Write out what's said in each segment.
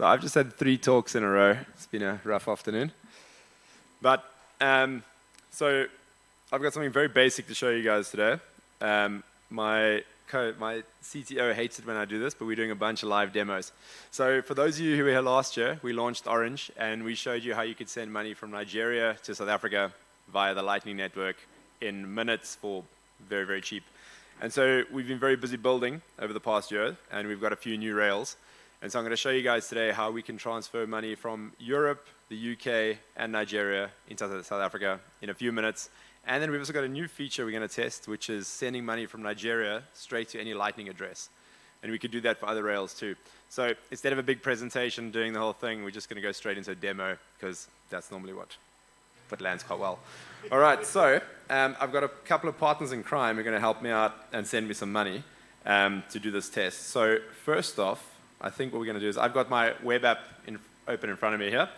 So I've just had 3 talks in a row. It's been a rough afternoon. But, so I've got something very basic to show you guys today. My CTO hates it when I do this, but we're doing a bunch of live demos. So for those of you who were here last year, we launched Orange, and we showed you how you could send money from Nigeria to South Africa via the Lightning Network in minutes for very, very cheap. And so we've been very busy building over the past year, and we've got a few new rails. And so I'm going to show you guys today how we can transfer money from Europe, the UK, and Nigeria into South Africa in a few minutes. And then we've also got a new feature we're going to test, which is sending money from Nigeria straight to any Lightning address. And we could do that for other rails too. So instead of a big presentation doing the whole thing, we're just going to go straight into a demo, because that's normally what lands quite well. All right, so I've got a couple of partners in crime who are going to help me out and send me some money to do this test. So first off, I think what we're going to do is I've got my web app open in front of me here.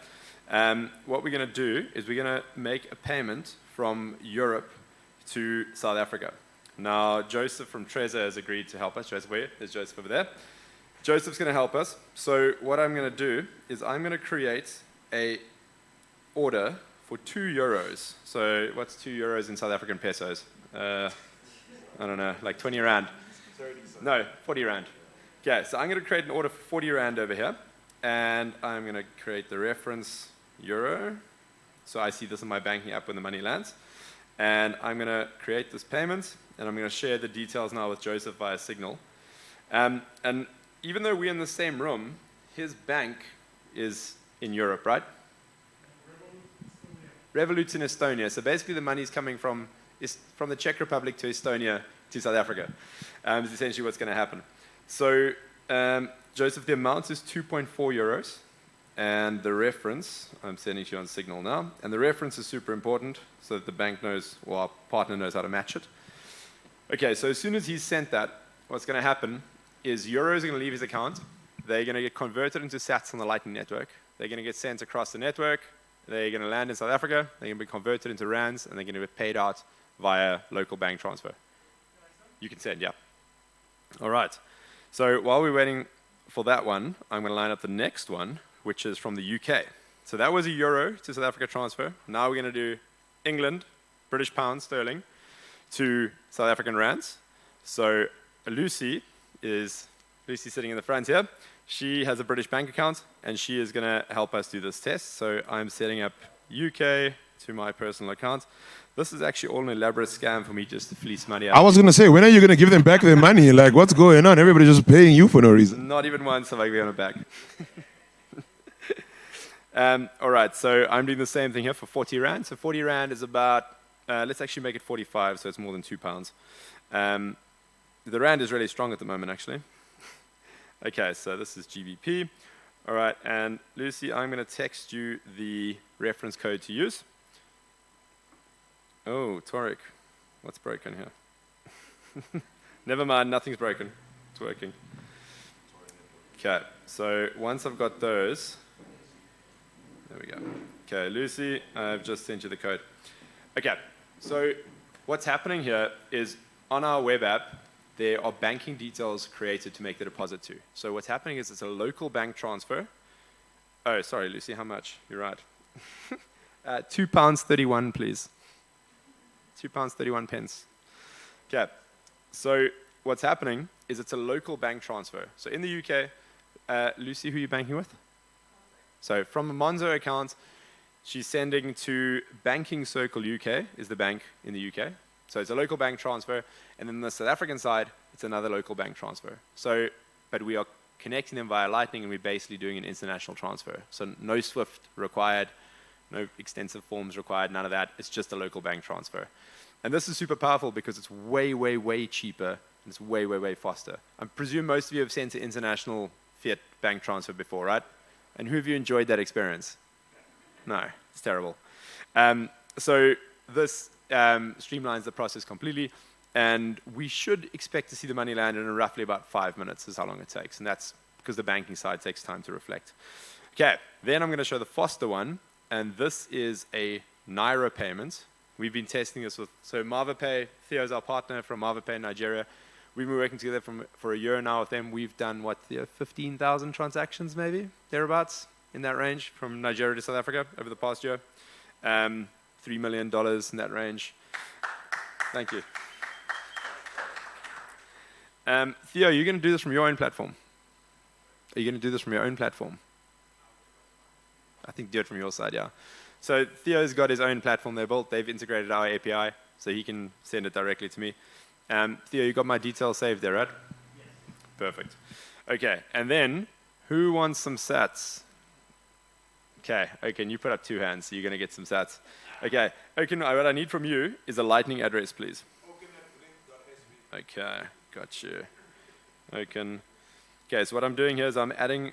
What we're going to do is we're going to make a payment from Europe to South Africa. Now, Joseph from Trezor has agreed to help us. Joseph, where? There's Joseph over there. Joseph's going to help us. So what I'm going to do is I'm going to create a order for €2. So what's €2 in South African pesos? I don't know, like 20 Rand. 30. No, 40 Rand. Okay, so I'm going to create an order for 40 Rand over here, and I'm going to create the reference euro. So I see this in my banking app when the money lands. And I'm going to create this payment, and I'm going to share the details now with Joseph via Signal. And even though we're in the same room, his bank is in Europe, right? Revolut in Estonia. So basically the money is coming from the Czech Republic to Estonia to South Africa. Is essentially what's going to happen. So, Joseph, the amount is €2.4, and the reference, I'm sending you on Signal now, and the reference is super important so that the bank knows, or our partner knows how to match it. Okay, so as soon as he's sent that, what's going to happen is euros are going to leave his account. They're going to get converted into sats on the Lightning Network. They're going to get sent across the network. They're going to land in South Africa. They're going to be converted into rands, and they're going to be paid out via local bank transfer. You can send, yeah. All right. So while we're waiting for that one, I'm going to line up the next one, which is from the UK. So that was a euro to South Africa transfer. Now we're going to do England, British pounds, sterling, to South African rands. So Lucy sitting in the front here. She has a British bank account, and she is going to help us do this test. So I'm setting up UK to my personal account. This is actually all an elaborate scam for me just to fleece money out. I was going to say, when are you going to give them back their money? Like, what's going on? Everybody's just paying you for no reason. Not even once have I given it back. All right, so I'm doing the same thing here for 40 Rand. So 40 Rand is about, let's actually make it 45, so it's more than £2. The Rand is really strong at the moment, actually. Okay, so this is GBP. All right, and Lucy, I'm going to text you the reference code to use. Oh, Tariq, what's broken here? Never mind, nothing's broken. It's working. Okay, so once I've got those, there we go. Okay, Lucy, I've just sent you the code. Okay, so what's happening here is on our web app, there are banking details created to make the deposit to. So what's happening is it's a local bank transfer. Oh, sorry, Lucy, how much? You're right. £2.31, please. £2.31. Okay, so what's happening is it's a local bank transfer. So in the UK, Lucy, who are you banking with? So from a Monzo account, she's sending to Banking Circle UK, is the bank in the UK. So it's a local bank transfer, and then the South African side, it's another local bank transfer. So, but we are connecting them via Lightning, and we're basically doing an international transfer. So no SWIFT required, no extensive forms required, none of that. It's just a local bank transfer. And this is super powerful because it's way, way, way cheaper, and it's way, way, way faster. I presume most of you have sent an international fiat bank transfer before, right? And who of you enjoyed that experience? No, it's terrible. So this streamlines the process completely, and we should expect to see the money land in roughly about 5 minutes is how long it takes, and that's because the banking side takes time to reflect. Okay, then I'm going to show the faster one, and this is a Naira payment. We've been testing this with, so MarvaPay, Theo's our partner from MarvaPay in Nigeria. We've been working together for a year now with them. We've done, 15,000 transactions maybe, thereabouts, in that range, from Nigeria to South Africa over the past year. $3 million in that range. Thank you. Theo, you're going to do this from your own platform? Are you going to do this from your own platform? I think do it from your side, yeah. So Theo's got his own platform they built. They've integrated our API, so he can send it directly to me. Theo, you got my details saved there, right? Yes. Perfect. Okay, and then, who wants some sats? Okay, Oken, you put up 2 hands, so you're going to get some sats. Okay, Oken, what I need from you is a lightning address, please. Okay, got you. Oken. Okay, so what I'm doing here is I'm adding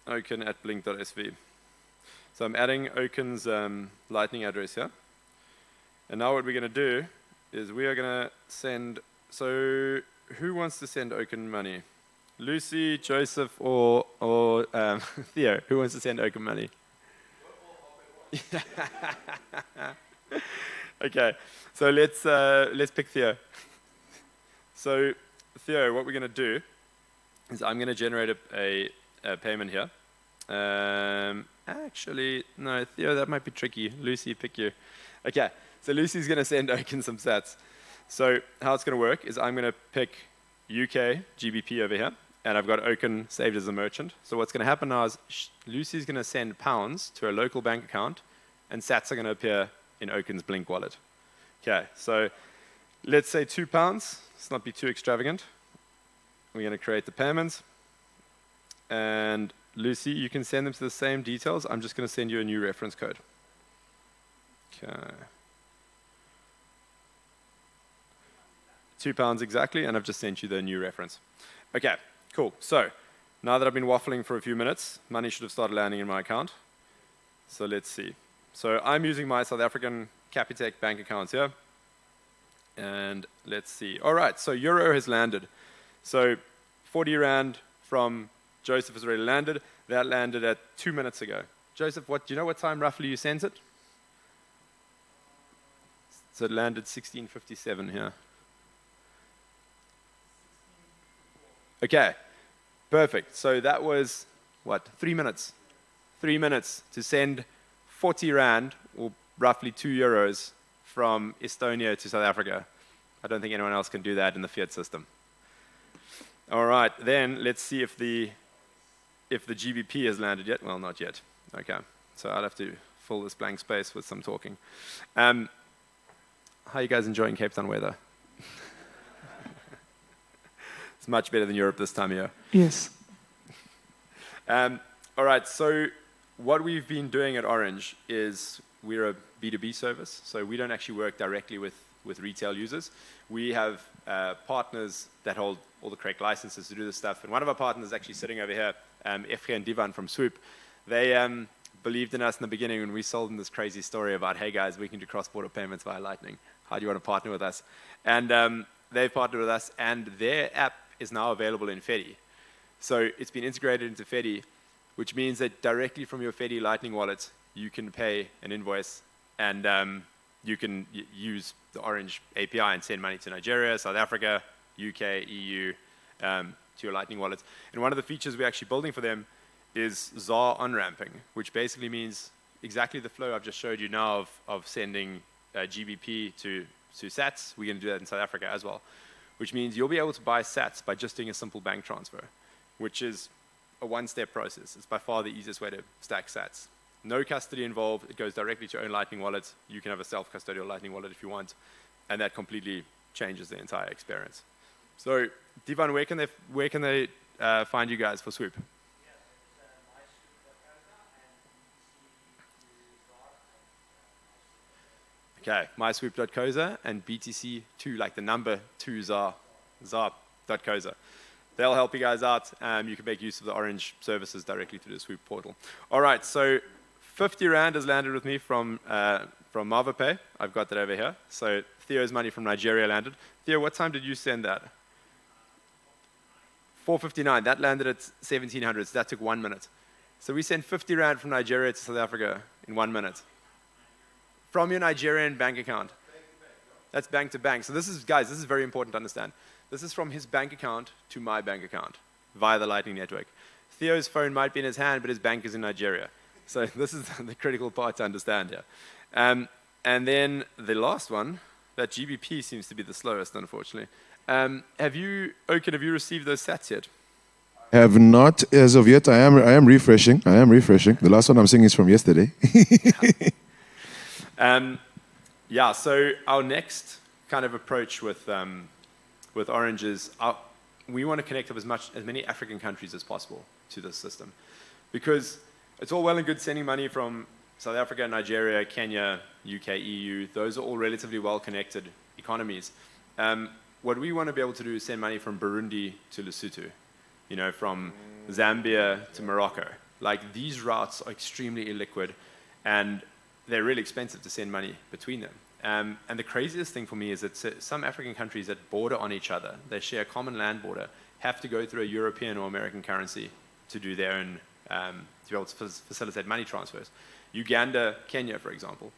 Oken at blink.sv. So I'm adding Oken's lightning address here. And now what we're going to do is we are going to send, so who wants to send Oken money? Lucy, Joseph, or Theo? Who wants to send Oken money? Okay, so let's pick Theo. So Theo, what we're going to do is I'm going to generate a payment here. Actually, no, Theo, that might be tricky. Lucy, pick you. Okay, so Lucy's going to send Oken some sats. So how it's going to work is I'm going to pick UK GBP over here, and I've got Oken saved as a merchant. So what's going to happen now is Lucy's going to send pounds to a local bank account, and sats are going to appear in Oken's Blink wallet. Okay, so let's say £2. Let's not be too extravagant. We're going to create the payments. And Lucy, you can send them to the same details. I'm just going to send you a new reference code. Okay. £2 exactly, and I've just sent you the new reference. Okay, cool. So now that I've been waffling for a few minutes, money should have started landing in my account. So let's see. So I'm using my South African Capitec bank accounts here. And let's see. All right, so Euro has landed. So 40 Rand from Joseph has already landed. That landed at 2 minutes ago. Joseph, do you know what time roughly you sent it? So it landed 16:57 here. Okay, perfect. So that was, 3 minutes? 3 minutes to send 40 Rand, or roughly €2, from Estonia to South Africa. I don't think anyone else can do that in the fiat system. All right, then let's see if the GBP has landed yet. Well, not yet. Okay, so I'll have to fill this blank space with some talking. How are you guys enjoying Cape Town weather? It's much better than Europe this time of year. Yes. All right, so what we've been doing at Orange is we're a B2B service, so we don't actually work directly with retail users. We have partners that hold all the correct licenses to do this stuff, and one of our partners is actually sitting over here, Efge and Divan from Swoop. They believed in us in the beginning when we sold them this crazy story about, hey guys, we can do cross-border payments via Lightning. How do you want to partner with us? And they've partnered with us, and their app is now available in Fedi. So it's been integrated into Fedi, which means that directly from your Fedi Lightning wallet, you can pay an invoice, and you can use the Orange API and send money to Nigeria, South Africa, UK, EU, to your Lightning wallets. And one of the features we're actually building for them is ZAR on-ramping, which basically means exactly the flow I've just showed you now of sending GBP to sats. We're going to do that in South Africa as well, which means you'll be able to buy sats by just doing a simple bank transfer, which is a one-step process. It's by far the easiest way to stack sats. No custody involved. It goes directly to your own Lightning wallet. You can have a self-custodial Lightning wallet if you want, and that completely changes the entire experience. So, Divan, where can they find you guys for Swoop? Okay, myswoop.coza and BTC2, like the number 2 ZAR.coza. They'll help you guys out. You can make use of the Orange services directly through the Swoop portal. All right, so 50 Rand has landed with me from MarvaPay. I've got that over here. So Theo's money from Nigeria landed. Theo, what time did you send that? 4:59. That landed at 1700, so that took 1 minute. So we sent 50 Rand from Nigeria to South Africa in 1 minute. From your Nigerian bank account. That's bank to bank. So this is, guys, this is very important to understand. This is from his bank account to my bank account via the Lightning Network. Theo's phone might be in his hand, but his bank is in Nigeria. So this is the critical part to understand here. And then the last one, that GBP seems to be the slowest, unfortunately. Oken, have you received those sats yet? Have not as of yet. I am refreshing. The last one I'm seeing is from yesterday. Yeah, so our next kind of approach with Orange is we want to connect up as many African countries as possible to this system. Because it's all well and good sending money from South Africa, Nigeria, Kenya, UK, EU. Those are all relatively well-connected economies. What we want to be able to do is send money from Burundi to Lesotho, from Zambia to Morocco. Like, these routes are extremely illiquid, and they're really expensive to send money between them. And the craziest thing for me is that some African countries that border on each other, they share a common land border, have to go through a European or American currency to do their own, to be able to facilitate money transfers. Uganda, Kenya, for example.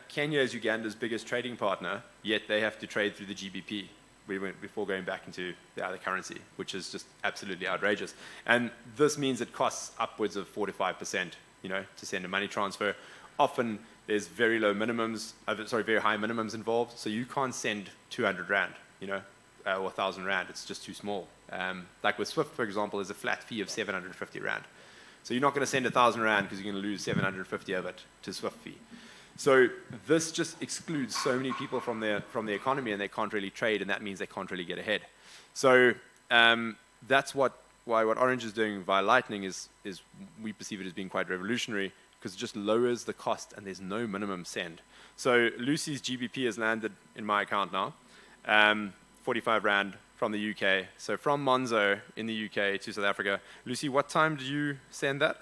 Kenya is Uganda's biggest trading partner, yet they have to trade through the GBP before going back into the other currency, which is just absolutely outrageous. And this means it costs upwards of 4 to 5%, to send a money transfer. Often there's very high minimums involved, so you can't send 200 Rand, or 1,000 Rand. It's just too small. Like with Swift, for example, there's a flat fee of 750 Rand. So you're not going to send 1,000 Rand because you're going to lose 750 of it to Swift fee. So this just excludes so many people from the economy, and they can't really trade, and that means they can't really get ahead. So that's why what Orange is doing via Lightning is we perceive it as being quite revolutionary, because it just lowers the cost and there's no minimum send. So Lucy's GBP has landed in my account now, 45 Rand from the UK. So from Monzo in the UK to South Africa. Lucy, what time did you send that?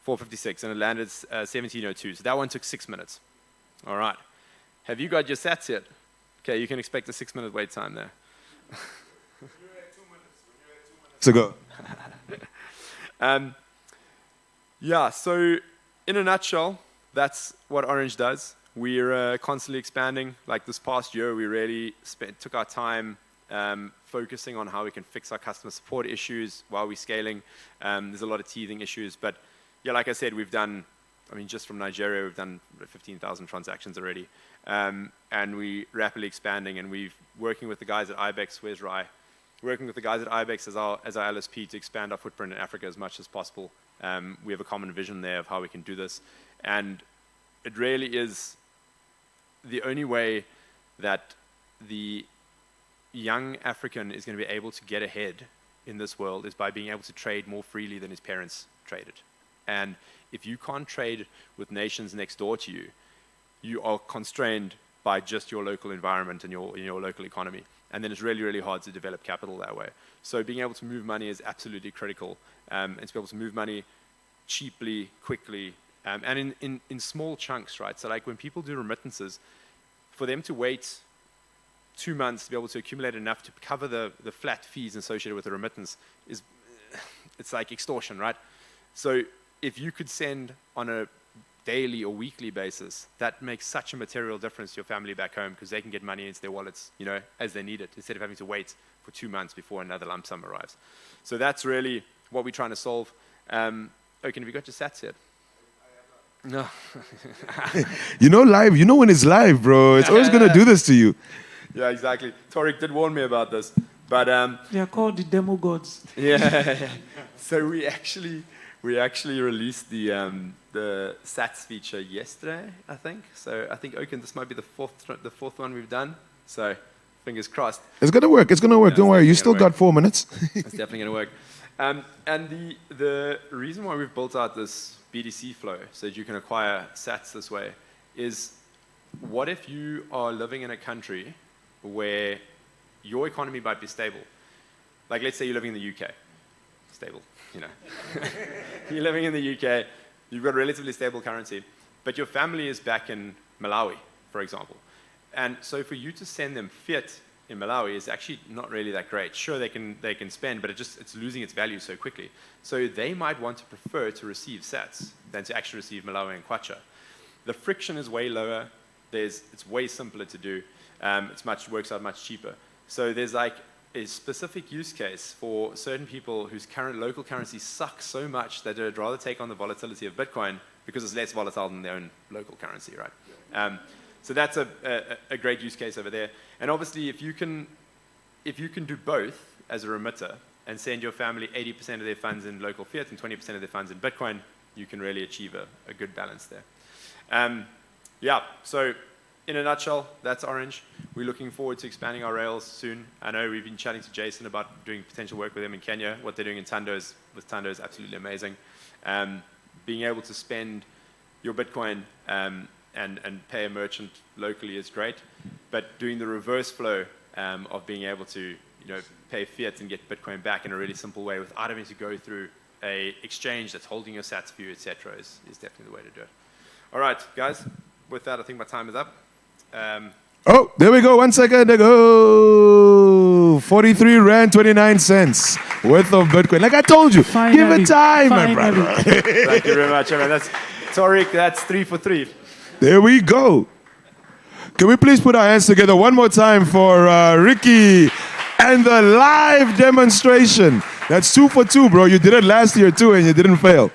4:56, and it landed 17:02. So that one took 6 minutes. All right. Have you got your sats yet? Okay, you can expect a 6-minute wait time there. When you're at 2 minutes. To go. Yeah, so in a nutshell, that's what Orange does. We're constantly expanding. Like this past year, we really took our time focusing on how we can fix our customer support issues while we're scaling. There's a lot of teething issues, but yeah, like I said, just from Nigeria, we've done 15,000 transactions already. And we're rapidly expanding, and we're working with the guys at IBEX. Where's Rai? Working with the guys at IBEX as our LSP to expand our footprint in Africa as much as possible. We have a common vision there of how we can do this. And it really is the only way that the young African is going to be able to get ahead in this world is by being able to trade more freely than his parents traded. And if you can't trade with nations next door to you, you are constrained by just your local environment and your local economy. And then it's really, really hard to develop capital that way. So being able to move money is absolutely critical. And to be able to move money cheaply, quickly, and in small chunks, right? So like when people do remittances, for them to wait 2 months to be able to accumulate enough to cover the flat fees associated with the remittance it's like extortion, right? So if you could send on a daily or weekly basis, that makes such a material difference to your family back home, because they can get money into their wallets, as they need it, instead of having to wait for 2 months before another lump sum arrives. So that's really what we're trying to solve. Oken, have you got your sats yet? No. Live. When it's live, bro. It's always going to do this to you. Yeah, exactly. Tariq did warn me about this. But they are called the demo gods. Yeah. So we actually released the Sats feature yesterday, I think. So I think, Oken, this might be the fourth one we've done. So fingers crossed. It's gonna work. Yeah, don't worry. You still got 4 minutes. It's definitely gonna work. And the reason why we've built out this BDC flow so that you can acquire Sats this way is, what if you are living in a country where your economy might be stable? Like, let's say you're living in the UK. Stable, You're living in the UK, you've got a relatively stable currency, but your family is back in Malawi, for example. And so for you to send them fiat in Malawi is actually not really that great. Sure, they can spend, but it's losing its value so quickly. So they might want to prefer to receive sats than to actually receive Malawi and kwacha. the friction is way lower. It's way simpler to do. Works out much cheaper. So there's like a specific use case for certain people whose current local currency sucks so much that they'd rather take on the volatility of Bitcoin because it's less volatile than their own local currency, right? So that's a great use case over there. And obviously, if you can do both as a remitter and send your family 80% of their funds in local fiat and 20% of their funds in Bitcoin, you can really achieve a good balance there. Yeah, so in a nutshell, that's Orange. We're looking forward to expanding our rails soon. I know we've been chatting to Jason about doing potential work with them in Kenya. What they're doing in Tando is absolutely amazing. Being able to spend your Bitcoin and pay a merchant locally is great, but doing the reverse flow of being able to pay fiat and get Bitcoin back in a really simple way without having to go through a exchange that's holding your sats for you, etc., is definitely the way to do it. All right, guys. With that, I think my time is up. Oh, there we go. 1 second ago. 43 Rand 29 cents worth of Bitcoin. Like I told you, give it time, my brother. Thank you very much. That's Tariq. That's 3 for 3. There we go. Can we please put our hands together one more time for Ricki and the live demonstration? That's 2 for 2, bro. You did it last year too, and you didn't fail.